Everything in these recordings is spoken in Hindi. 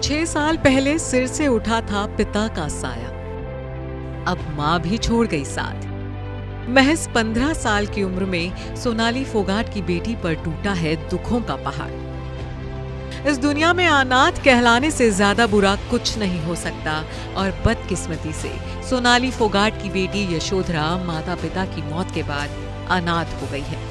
6 साल पहले सिर से उठा था पिता का साया, अब माँ भी छोड़ गई साथ। महज 15 साल की उम्र में सोनाली फोगाट की बेटी पर टूटा है दुखों का पहाड़। इस दुनिया में अनाथ कहलाने से ज्यादा बुरा कुछ नहीं हो सकता और बदकिस्मती से सोनाली फोगाट की बेटी यशोधरा माता पिता की मौत के बाद अनाथ हो गई है।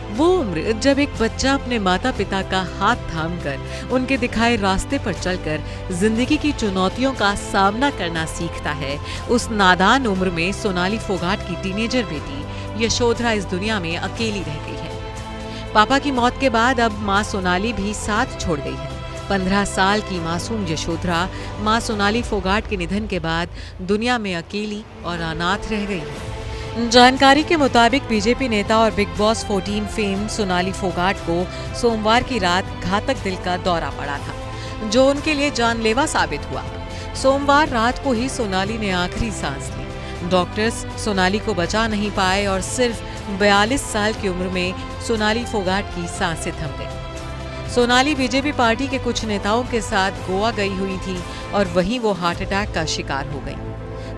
वो उम्र जब एक बच्चा अपने माता पिता का हाथ थामकर उनके दिखाए रास्ते पर चलकर जिंदगी की चुनौतियों का सामना करना सीखता है, उस नादान उम्र में सोनाली फोगाट की टीनेजर बेटी यशोधरा इस दुनिया में अकेली रह गई है। पापा की मौत के बाद अब माँ सोनाली भी साथ छोड़ गई है। 15 साल की मासूम यशोधरा माँ सोनाली फोगाट के निधन के बाद दुनिया में अकेली और अनाथ रह गई है। जानकारी के मुताबिक बीजेपी नेता और big boss 14 fame Sonali Phogat को सोमवार की रात घातक दिल का दौरा पड़ा था, जो उनके लिए जानलेवा साबित हुआ। सोमवार रात को ही सोनाली ने आखिरी सांस ली। डॉक्टर्स सोनाली को बचा नहीं पाए और सिर्फ 42 साल की उम्र में सोनाली फोगाट की सांसें थम गई। सोनाली बीजेपी पार्टी के कुछ नेताओं के साथ गोवा गई हुई थी और वहीं वो हार्ट अटैक का शिकार हो गई।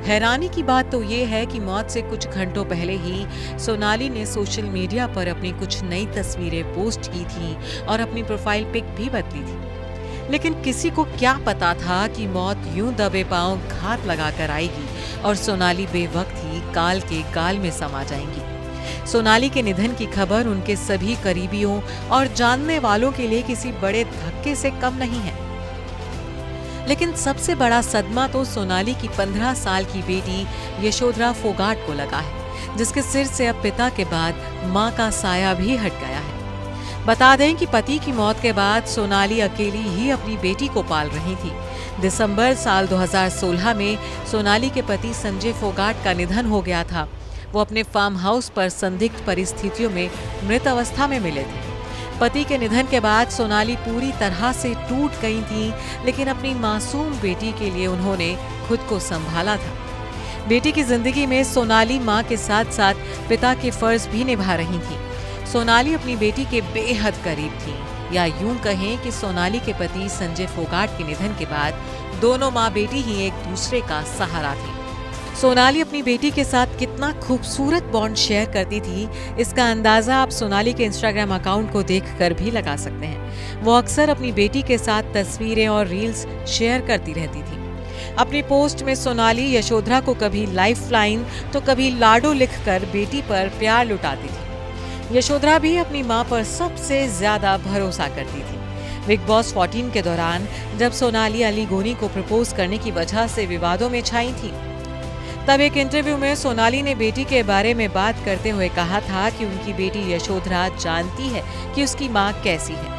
हैरानी की बात तो ये है कि मौत से कुछ घंटों पहले ही सोनाली ने सोशल मीडिया पर अपनी कुछ नई तस्वीरें पोस्ट की थी और अपनी प्रोफाइल पिक भी बदली थी। लेकिन किसी को क्या पता था कि मौत यूं दबे पांव घात लगाकर आएगी और सोनाली बेवक्त ही काल के गाल में समा जाएंगी। सोनाली के निधन की खबर उनके सभी करीबियों और जानने वालों के लिए किसी बड़े धक्के से कम नहीं है। लेकिन सबसे बड़ा सदमा तो सोनाली की 15 साल की बेटी यशोधरा फोगाट को लगा है, जिसके सिर से अब पिता के बाद मां का साया भी हट गया है। बता दें कि पति की मौत के बाद सोनाली अकेली ही अपनी बेटी को पाल रही थी। दिसंबर साल 2016 में सोनाली के पति संजय फोगाट का निधन हो गया था। वो अपने फार्म हाउस पर संदिग्ध परिस्थितियों में मृत अवस्था में मिले थे। पति के निधन के बाद सोनाली पूरी तरह से टूट गई थी, लेकिन अपनी मासूम बेटी के लिए उन्होंने खुद को संभाला था। बेटी की जिंदगी में सोनाली मां के साथ साथ पिता के फर्ज भी निभा रही थी। सोनाली अपनी बेटी के बेहद करीब थी, या यूं कहें कि सोनाली के पति संजय फोगाट के निधन के बाद दोनों मां बेटी ही एक दूसरे का सहारा थी। सोनाली अपनी बेटी के साथ कितना खूबसूरत बॉन्ड शेयर करती थी, इसका अंदाजा आप सोनाली के इंस्टाग्राम अकाउंट को देखकर भी लगा सकते हैं। वो अक्सर अपनी बेटी के साथ तस्वीरें और रील्स शेयर करती रहती थी। अपनी पोस्ट में सोनाली यशोधरा को कभी लाइफलाइन तो कभी लाडो लिखकर बेटी पर प्यार लुटाती थी। यशोधरा भी अपनी मां पर सबसे ज्यादा भरोसा करती थी। बिग बॉस 14 के दौरान जब सोनाली अली गोनी को प्रपोज करने की वजह से विवादों में छाई थी, तब एक इंटरव्यू में सोनाली ने बेटी के बारे में बात करते हुए कहा था कि उनकी बेटी यशोधरा जानती है कि उसकी मां कैसी है।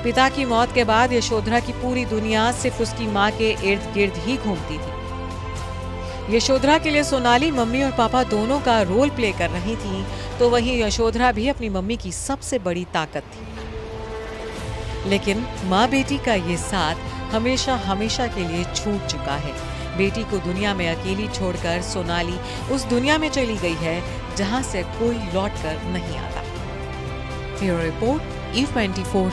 पिता की मौत के बाद यशोधरा की पूरी दुनिया सिर्फ उसकी मां के इर्द गिर्द ही घूमती थी। यशोधरा के लिए सोनाली मम्मी और पापा दोनों का रोल प्ले कर रही थी, तो वहीं यशोधरा भी अपनी मम्मी की सबसे बड़ी ताकत थी। लेकिन माँ बेटी का ये साथ हमेशा हमेशा के लिए छूट चुका है। बेटी को दुनिया में अकेली छोड़कर सोनाली उस दुनिया में चली गई है जहां से कोई लौट कर नहीं आता। Bureau report E24।